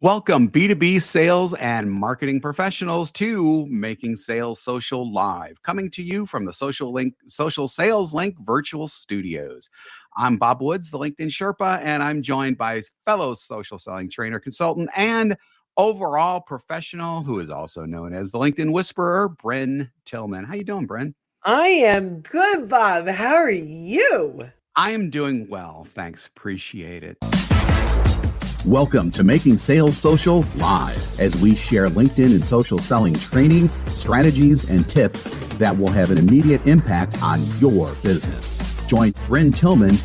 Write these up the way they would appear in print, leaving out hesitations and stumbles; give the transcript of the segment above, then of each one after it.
Welcome, B2B sales and marketing professionals, to Making Sales Social Live, coming to you from the Social Sales Link virtual studios. I'm Bob Woods, the LinkedIn Sherpa, and I'm joined by fellow social selling trainer, consultant, and overall professional, who is also known as the LinkedIn Whisperer, Bryn Tillman. How you doing, Bryn? I am good, Bob. How are you? I am doing well, thanks. Appreciate it. Welcome to Making Sales Social Live, as we share LinkedIn and social selling training, strategies, and tips that will have an immediate impact on your business. Join Bryn Tillman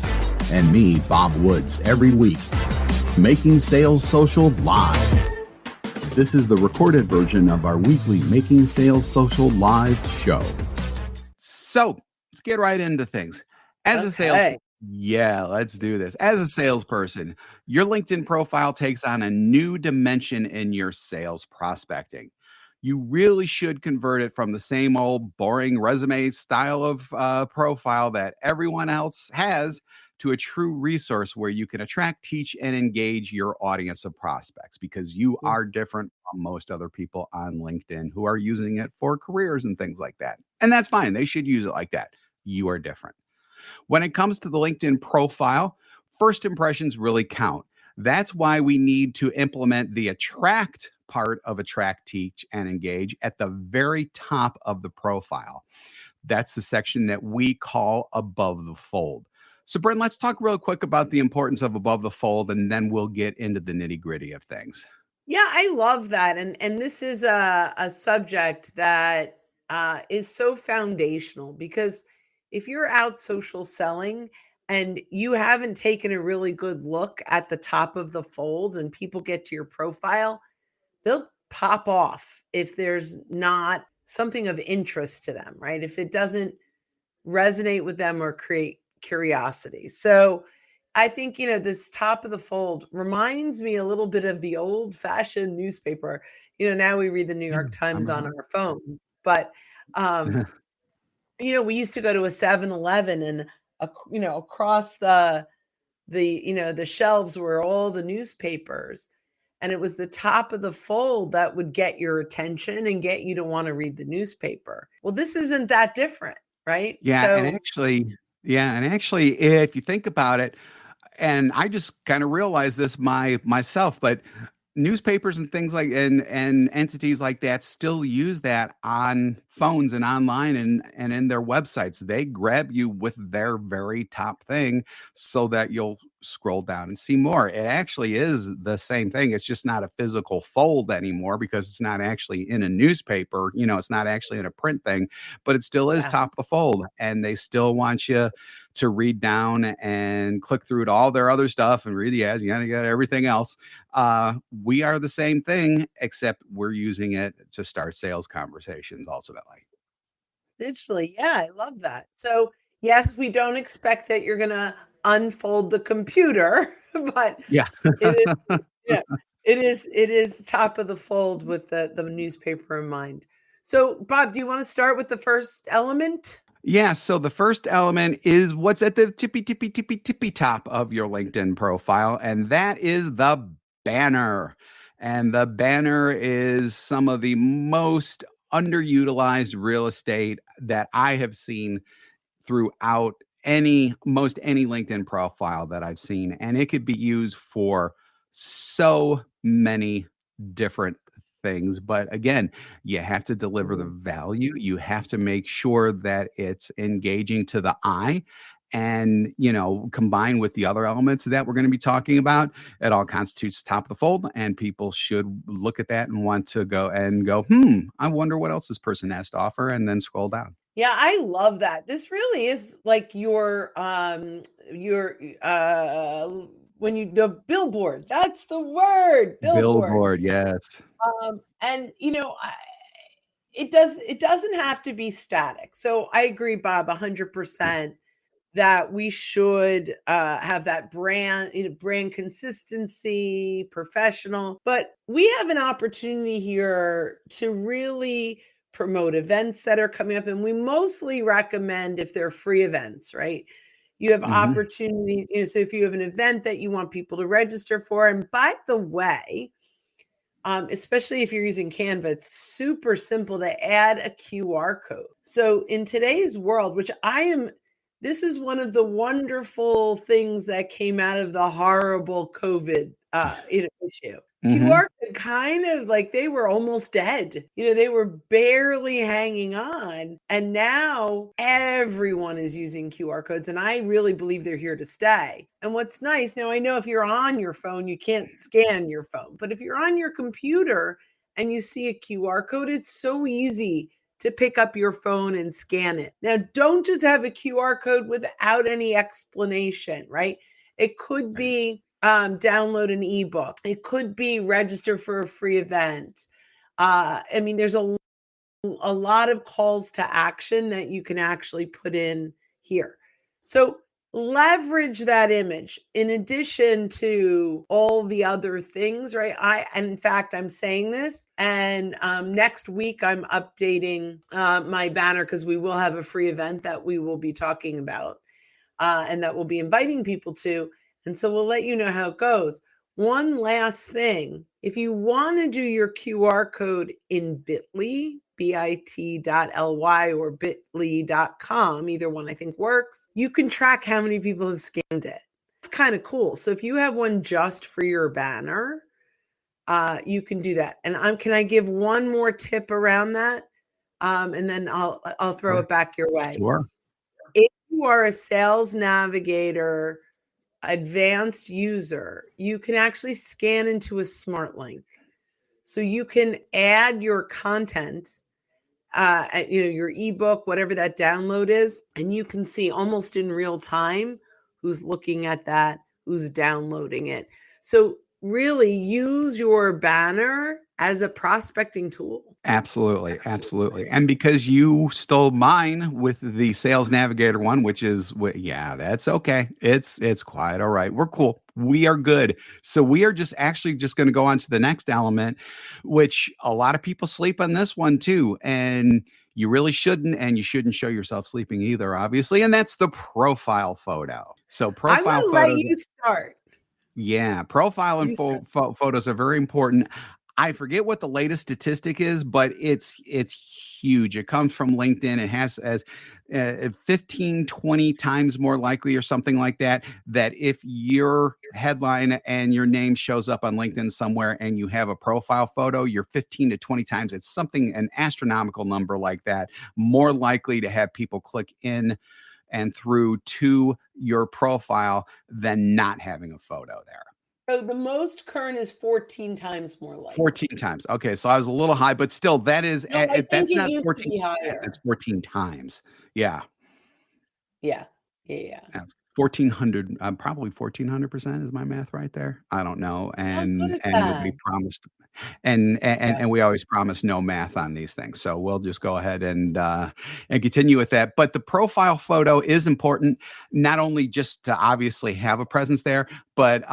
and me, Bob Woods, every week. Making Sales Social Live. This is the recorded version of our weekly Making Sales Social Live show. So let's get right into things. Let's do this. As a salesperson, your LinkedIn profile takes on a new dimension in your sales prospecting. You really should convert it from the same old boring resume style of profile that everyone else has to a true resource where you can attract, teach, and engage your audience of prospects, because you are different from most other people on LinkedIn who are using it for careers and things like that. And that's fine. They should use it like that. You are different. When it comes to the LinkedIn profile, first impressions really count. That's why we need to implement the attract part of attract, teach, and engage at the very top of the profile. That's the section that we call above the fold. So, Brent, let's talk real quick about the importance of above the fold, and then we'll get into the nitty-gritty of things. Yeah, I love that. And this is a subject that is so foundational, because if you're out social selling and you haven't taken a really good look at the top of the fold and people get to your profile, they'll pop off if there's not something of interest to them, right? If it doesn't resonate with them or create curiosity. So I think, this top of the fold reminds me a little bit of the old fashioned newspaper. Now we read the New York Times on our phone, but, we used to go to a 7-Eleven, and, across the shelves were all the newspapers, and it was the top of the fold that would get your attention and get you to want to read the newspaper. Well, this isn't that different, right? Yeah, and actually, if you think about it, and I just kind of realized this myself, but newspapers and things like and entities like that still use that on phones and online and in their websites. They grab you with their very top thing so that you'll scroll down and see more. It actually is the same thing. It's just not a physical fold anymore, because it's not actually in a newspaper. It's not actually in a print thing, but it still is Yeah. top of the fold, and they still want you to read down and click through to all their other stuff and read the ads. You gotta get everything else. We are the same thing, except we're using it to start sales conversations ultimately. Digitally. Yeah, I love that. So, yes, we don't expect that you're going to unfold the computer, but Yeah. it is, yeah, it is top of the fold with the newspaper in mind. So, Bob, do you want to start with the first element? Yeah. So the first element is what's at the tippy top of your LinkedIn profile, and that is the banner. And the banner is some of the most underutilized real estate that I have seen throughout any LinkedIn profile that I've seen. And it could be used for so many different things. But again, you have to deliver the value. You have to make sure that it's engaging to the eye. And, combined with the other elements that we're going to be talking about, it all constitutes top of the fold. And people should look at that and want to go, I wonder what else this person has to offer, and then scroll down. Yeah, I love that. This really is like your when you the billboard. That's the word, billboard. Billboard, yes. And it doesn't have to be static. So I agree, Bob, 100% that we should have that brand consistency, professional. But we have an opportunity here to really promote events that are coming up, and we mostly recommend if they're free events, right? You have opportunities, so if you have an event that you want people to register for, and by the way, especially if you're using Canva, it's super simple to add a QR code. So in today's world, this is one of the wonderful things that came out of the horrible COVID issue. QR code kind of like they were almost dead. They were barely hanging on. And now everyone is using QR codes. And I really believe they're here to stay. And what's nice, now I know if you're on your phone, you can't scan your phone. But if you're on your computer and you see a QR code, it's so easy to pick up your phone and scan it. Now, don't just have a QR code without any explanation, right? It could be download an ebook. It could be register for a free event. There's a lot of calls to action that you can actually put in here. So leverage that image in addition to all the other things, right? In fact, I'm saying this, and next week I'm updating my banner because we will have a free event that we will be talking about and that we'll be inviting people to. And so we'll let you know how it goes. One last thing, if you want to do your QR code in Bitly, bit.ly or bitly.com, either one I think works, you can track how many people have scanned it. It's kind of cool. So if you have one just for your banner, you can do that. And can I give one more tip around that? And then I'll throw it back your way. Sure. If you are a Sales Navigator advanced user, you can actually scan into a smart link. So you can add your content, your ebook, whatever that download is, and you can see almost in real time who's looking at that, who's downloading it. So really use your banner as a prospecting tool. Absolutely. And because you stole mine with the Sales Navigator one, which is, yeah, that's okay. It's quite all right. We're cool. We are good. So we are just going to go on to the next element, which a lot of people sleep on this one too. And you really shouldn't, and you shouldn't show yourself sleeping either, obviously. And that's the profile photo. So profile I'm photos. Let you start. Yeah, profile and photos are very important. I forget what the latest statistic is, but it's huge. It comes from LinkedIn. It has as 15, 20 times more likely or something like that, that if your headline and your name shows up on LinkedIn somewhere and you have a profile photo, you're 15 to 20 times. It's an astronomical number like that, more likely to have people click in and through to your profile than not having a photo there. So the most current is 14 times more likely. 14 times. Okay, so I was a little high, but still, that is No, I think that's it not used 14. to be higher. That's 14 times. Yeah. Yeah. That's 1,400. Probably 1,400% is my math right there. I don't know, and nobody promised. And we always promise no math on these things, so we'll just go ahead and continue with that. But the profile photo is important, not only just to obviously have a presence there, but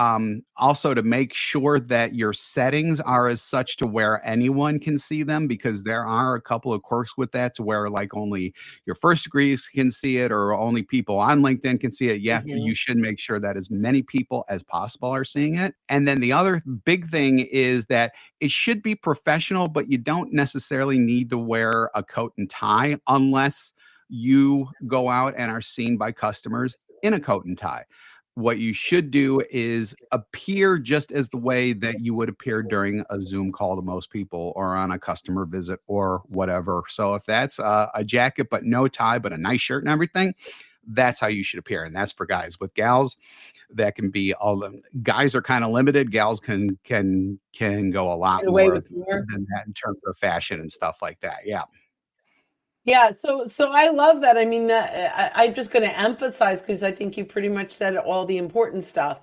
also to make sure that your settings are as such to where anyone can see them, because there are a couple of quirks with that, to where like only your first degrees can see it, or only people on LinkedIn can see it. Yeah, you should make sure that as many people as possible are seeing it. And then the other big thing is that it should be professional, but you don't necessarily need to wear a coat and tie unless you go out and are seen by customers in a coat and tie. What you should do is appear just as the way that you would appear during a Zoom call to most people, or on a customer visit or whatever. So if that's a jacket but no tie, but a nice shirt and everything, that's how you should appear. And that's for guys. With gals, that can be guys are kind of limited. Gals can go a lot more than that in terms of fashion and stuff like that. Yeah. Yeah, so I love that. I mean, I'm just going to emphasize, because I think you pretty much said all the important stuff.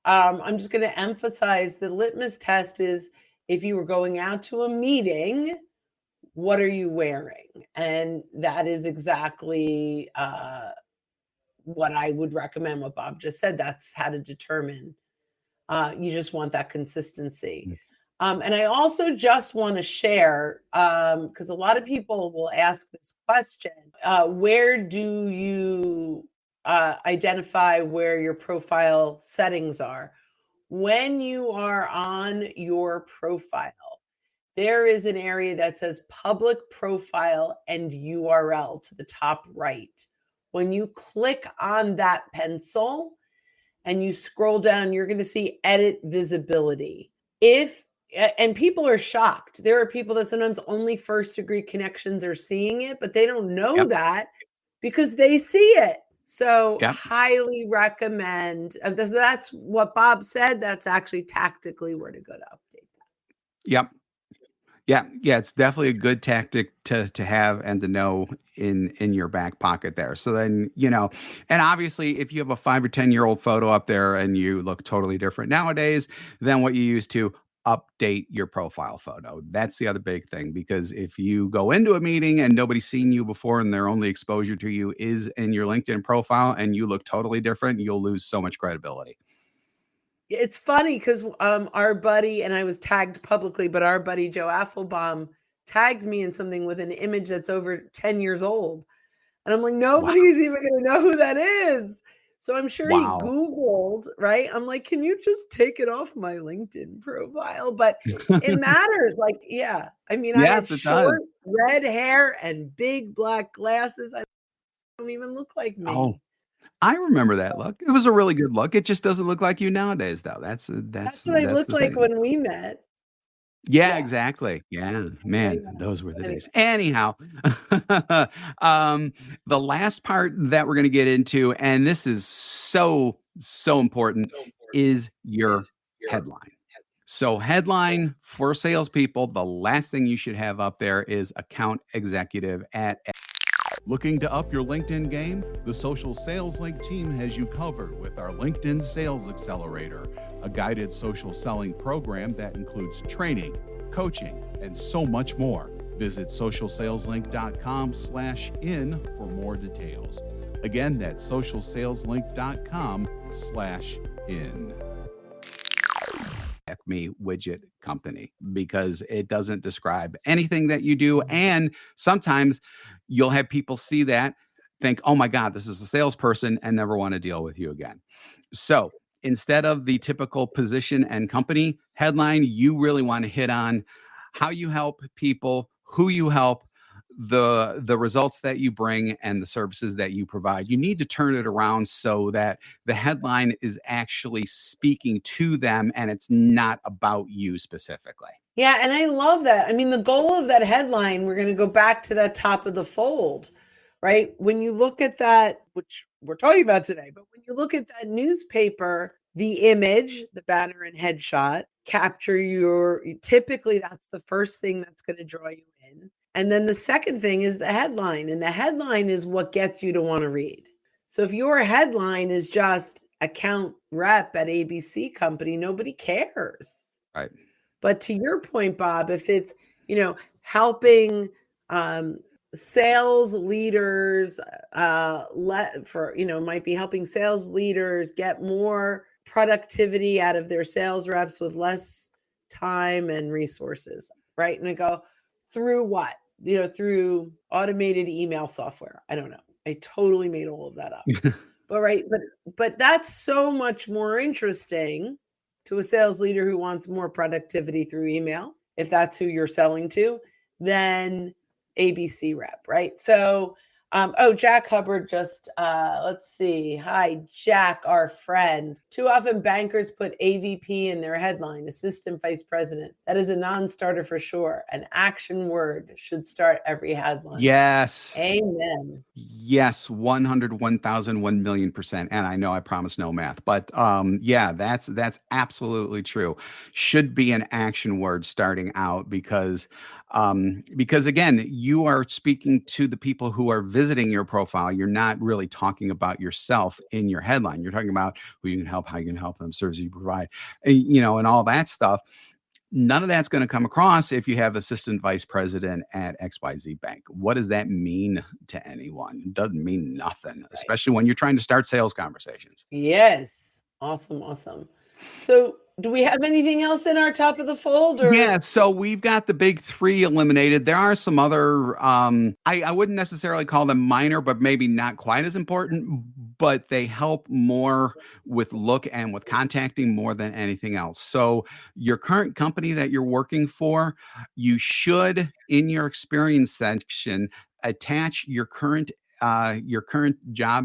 I'm just going to emphasize the litmus test is, if you were going out to a meeting, what are you wearing? And that is exactly what I would recommend. What Bob just said, that's how to determine. You just want that consistency. And I also just want to share, because a lot of people will ask this question, where do you identify where your profile settings are? when you are on your profile, there is an area that says public profile and URL to the top right. When you click on that pencil and you scroll down, you're going to see edit visibility. And people are shocked. There are people that sometimes only first degree connections are seeing it, but they don't know Yep. that because they see it. So Yep. highly recommend. That's what Bob said. That's actually tactically where to go to update that. Yep. Yeah, it's definitely a good tactic to have and to know in your back pocket there. So then, and obviously if you have a 5 or 10-year-old photo up there and you look totally different nowadays than what you used to, update your profile photo. That's the other big thing, because if you go into a meeting and nobody's seen you before and their only exposure to you is in your LinkedIn profile and you look totally different, you'll lose so much credibility. It's funny because our buddy, and I was tagged publicly, but our buddy Joe Affelbaum tagged me in something with an image that's over 10 years old. And I'm like, nobody's even going to know who that is. So I'm sure he Googled, right? I'm like, can you just take it off my LinkedIn profile? But it matters. Like, yeah. I mean, I had short red hair and big black glasses. I don't even look like me. Oh, I remember that look. It was a really good look. It just doesn't look like you nowadays, though. That's what I looked like when we met. Yeah, exactly. Yeah, man, those were the days. Anyhow, the last part that we're going to get into, and this is so important, is your headline. So headline for salespeople, the last thing you should have up there is account executive at. Looking to up your LinkedIn game? The Social Sales Link team has you covered with our LinkedIn Sales Accelerator, a guided social selling program that includes training, coaching, and so much more. Visit socialsaleslink.com/in for more details. Again, that's socialsaleslink.com/in. Me widget company, because it doesn't describe anything that you do. And sometimes you'll have people see that, think, oh my God, this is a salesperson, and never want to deal with you again. So instead of the typical position and company headline, you really want to hit on how you help people, who you help, the results that you bring, and the services that you provide. You need to turn it around so that the headline is actually speaking to them and it's not about you specifically. Yeah, and I love that. I mean, the goal of that headline, we're going to go back to that top of the fold, right? When you look at that, which we're talking about today, but when you look at that newspaper, the image, the banner and headshot capture typically that's the first thing that's going to draw you in. And then the second thing is the headline, and the headline is what gets you to want to read. So if your headline is just account rep at ABC company, nobody cares. Right. But to your point, Bob, if it's, helping sales leaders might be helping sales leaders get more productivity out of their sales reps with less time and resources, right? And I go, through what? Through automated email software. I don't know. I totally made all of that up. But that's so much more interesting to a sales leader who wants more productivity through email, if that's who you're selling to, than ABC rep, right? So, Jack Hubbard just, let's see. Hi, Jack, our friend. Too often bankers put AVP in their headline, assistant vice president. That is a non-starter for sure. An action word should start every headline. Yes. Amen. Yes, 100, 1,000, 1,000,000%. And I know I promised no math, but yeah, that's absolutely true. Should be an action word starting out, because again, you are speaking to the people who are visiting your profile. You're not really talking about yourself in your headline. You're talking about who you can help, how you can help them, services you provide, and all that stuff. None of that's going to come across if you have assistant vice president at XYZ Bank. What does that mean to anyone? It doesn't mean nothing, especially when you're trying to start sales conversations. Yes. Awesome. So do we have anything else in our top of the fold? Yeah, so we've got the big three eliminated. There are some other, I wouldn't necessarily call them minor, but maybe not quite as important. but they help more with look and with contacting more than anything else. So your current company that you're working for, you should, in your experience section, attach your current job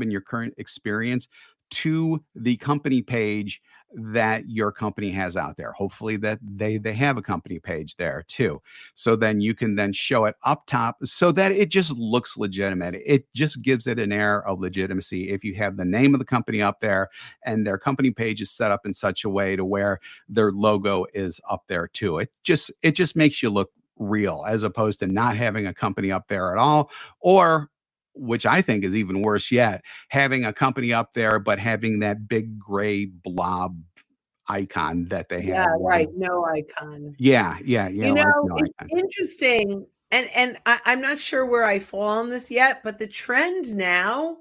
and your current experience to the company page that your company has out there. Hopefully that they have a company page there too. So then you can then show it up top so that it just looks legitimate. It just gives it an air of legitimacy if you have the name of the company up there and their company page is set up in such a way to where their logo is up there too. It just makes you look real as opposed to not having a company up there at all, or which I think is even worse yet, having a company up there, but having that big gray blob icon that they have. Yeah, right. No icon. Yeah, like no It's icon. interesting, and I'm not sure where I fall on this yet, but the trend now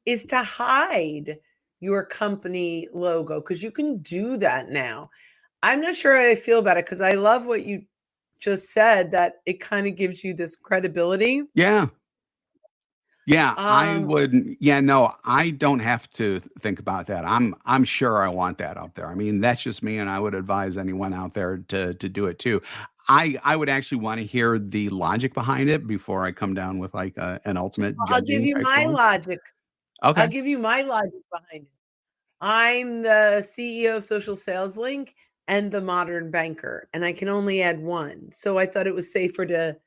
is to hide your company logo because you can do that now. I'm not sure how I feel about it because I love what you just said, that it kind of gives you this credibility. Yeah. Yeah, I Um, would. Yeah, no, I don't have to think about that. I'm sure I want that up there. I mean, that's just me, and I would advise anyone out there to do it too. I would actually want to hear the logic behind it before I come down with like an ultimate I'll give judging you type my feeling. logic. I'll Okay. give you my logic behind it. I'm the CEO of Social Sales Link and the Modern Banker, and I can only add one. So I thought it was safer to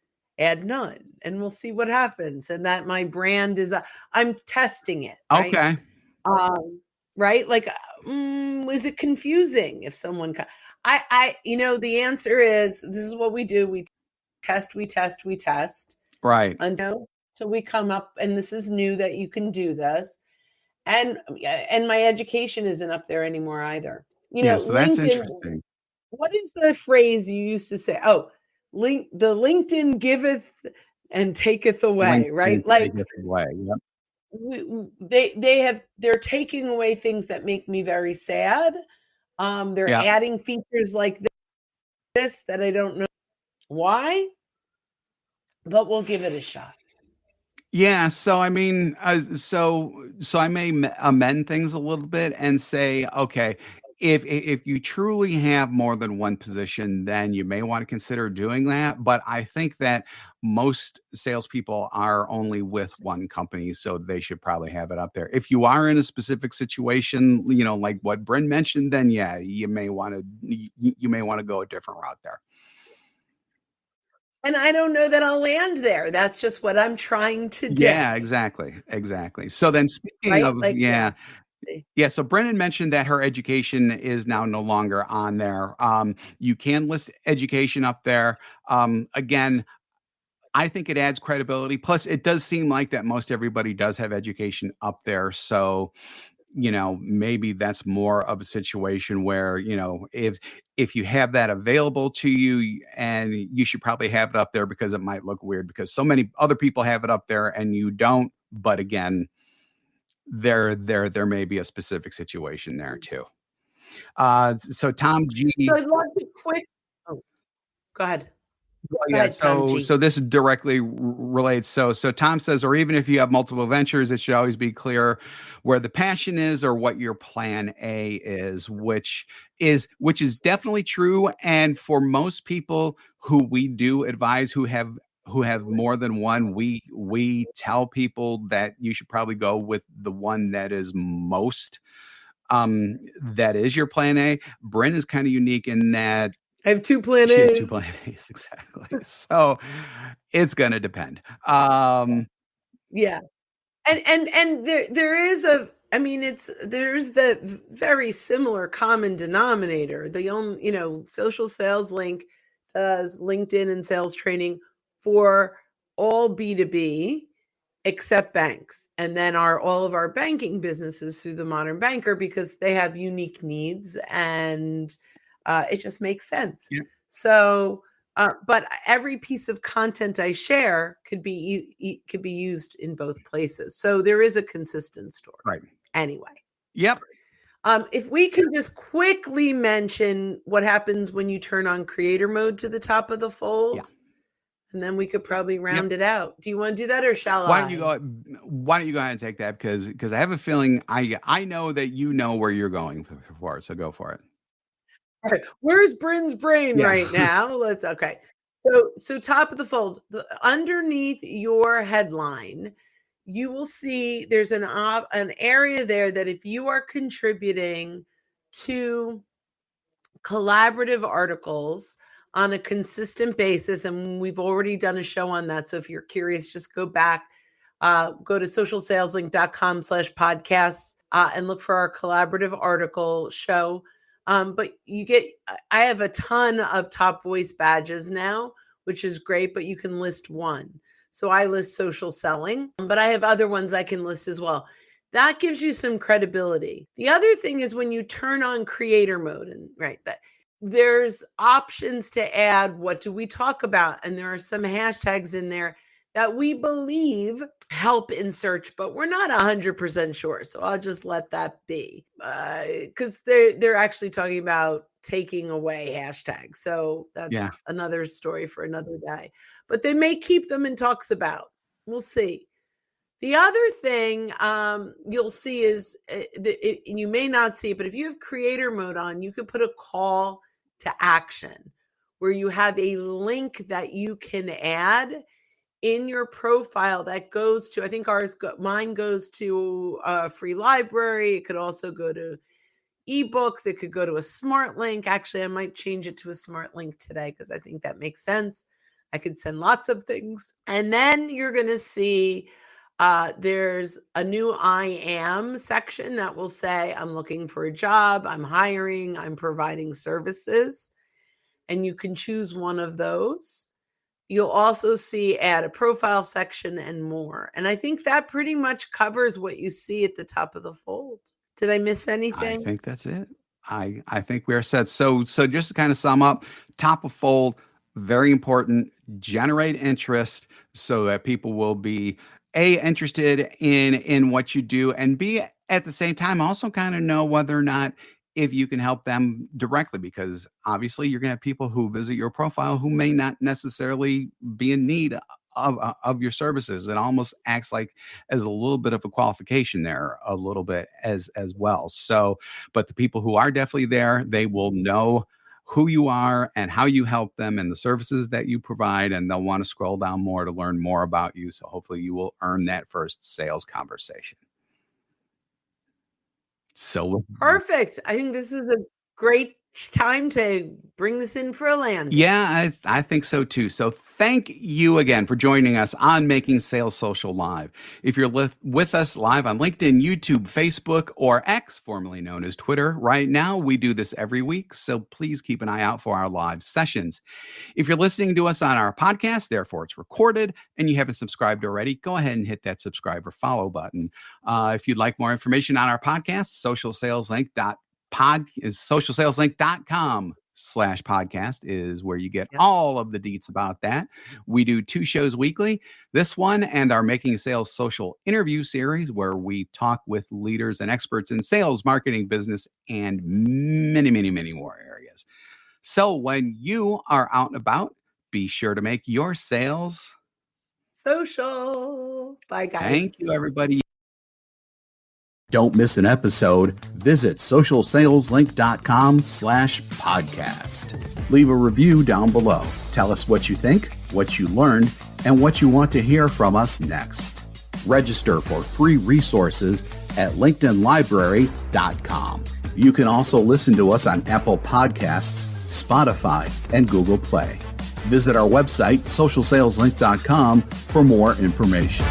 add none, and we'll see what happens. And that my brand is, I'm testing it, right? Okay. Right? Like, is it confusing if someone? The answer is this is what we do: we test, we test, we test Right. until so we come up, and this is new that you can do this, and my education isn't up there anymore either. Yeah, so that's LinkedIn. interesting. What is the phrase you used to say? Oh, the LinkedIn giveth and taketh away, LinkedIn right? Like take it away. Yep. they're taking away things that make me very sad. They're Yep. adding features like this that I don't know why, but we'll give it a shot. Yeah, so I mean, so I may amend things a little bit and say, okay, if you truly have more than one position, then you may want to consider doing that. But I think that most salespeople are only with one company, so they should probably have it up there. If you are in a specific situation, like what Bryn mentioned, then yeah, you may want to go a different route there. And I don't know that I'll land there. That's just what I'm trying to do, Yeah, exactly. So then speaking right? of, Like, yeah. yeah, so Brennan mentioned that her education is now no longer on there. You can list education up there. Again, I think it adds credibility. Plus, it does seem like that most everybody does have education up there. So, maybe that's more of a situation where, if you have that available to you, and you should probably have it up there because it might look weird because so many other people have it up there and you don't. But again, there may be a specific situation there too. So Tom So G. I'd love to quick. Oh, go ahead. Oh, Go yeah. ahead, Tom So G. so this directly relates. So Tom says, or even if you have multiple ventures, it should always be clear where the passion is or what your plan A is, which is definitely true. And for most people who we do advise who have more than one, we tell people that you should probably go with the one that is most that is your plan A. Bryn is kind of unique in that I have two plan she has two A's. plan A's, exactly. So it's gonna depend. Yeah. And there is there's the very similar common denominator. The only, Social Sales Link does LinkedIn and sales training for all B2B except banks. And then all of our banking businesses through the Modern Banker because they have unique needs, and it just makes sense. Yeah, So but every piece of content I share could be used in both places. So there is a consistent story. right. Anyway, Yep. if we can just quickly mention what happens when you turn on creator mode to the top of the fold, Yeah. And then we could probably Yep. round it out. Do you want to do that or shall Why don't you I? go? Why don't you go ahead and take that? Because I have a feeling I know that you know where you're going for it. So go for it. All right. Where's Bryn's brain Yeah. right now? Okay. So top of the fold, underneath your headline, you will see there's an area there that if you are contributing to collaborative articles on a consistent basis, and we've already done a show on that. So if you're curious, just go back, go to socialsaleslink.com/podcasts and look for our collaborative article show. But I have a ton of top voice badges now, which is great, but you can list one. So I list social selling, but I have other ones I can list as well. That gives you some credibility. The other thing is when you turn on creator mode, and that there's options to add what do we talk about, and there are some hashtags in there that we believe help in search, but we're not 100% sure. So I'll just let that be because they're actually talking about taking away hashtags. So that's Yeah. another story for another day. But they may keep them in talks about. We'll see. The other thing you'll see is, you may not see it, but if you have creator mode on, you can put a call to action where you have a link that you can add in your profile that goes to, I think mine goes to a free library. It could also go to ebooks. It could go to a smart link. Actually, I might change it to a smart link today because I think that makes sense. I could send lots of things. And then you're going to see there's a new I am section that will say, I'm looking for a job, I'm hiring, I'm providing services. And you can choose one of those. You'll also see add a profile section and more. And I think that pretty much covers what you see at the top of the fold. Did I miss I anything? think that's it. I think we are set. So just to kind of sum up, top of fold, very important. Generate interest so that people will be interested in what you do, and B, at the same time also kind of know whether or not if you can help them directly, because obviously you're going to have people who visit your profile who may not necessarily be in need of your services. It almost acts like as a little bit of a qualification there, a little bit as well. So, but the people who are definitely there, they will know who you are and how you help them and the services that you provide, and they'll want to scroll down more to learn more about you. So hopefully you will earn that first sales conversation. So Perfect. I think this is a great time to bring this in for a landing. yeah, I think so too. So thank you again for joining us on Making Sales Social Live. If you're with us live on LinkedIn, YouTube, Facebook, or X, formerly known as Twitter, right now, we do this every week. So please keep an eye out for our live sessions. If you're listening to us on our podcast, therefore it's recorded, and you haven't subscribed already, go ahead and hit that subscribe or follow button. If you'd like more information on our podcast, socialsaleslink.com/podcast is where you get all of the deets about that. We do 2 shows weekly, this one and our Making Sales Social interview series, where we talk with leaders and experts in sales, marketing, business, and many, many, many more areas. So when you are out and about, be sure to make your sales social. Bye, guys. Thank you, everybody. Don't miss an episode. Visit socialsaleslink.com/podcast. Leave a review down below. Tell us what you think, what you learned, and what you want to hear from us next. Register for free resources at linkedinlibrary.com. You can also listen to us on Apple Podcasts, Spotify, and Google Play. Visit our website, socialsaleslink.com, for more information.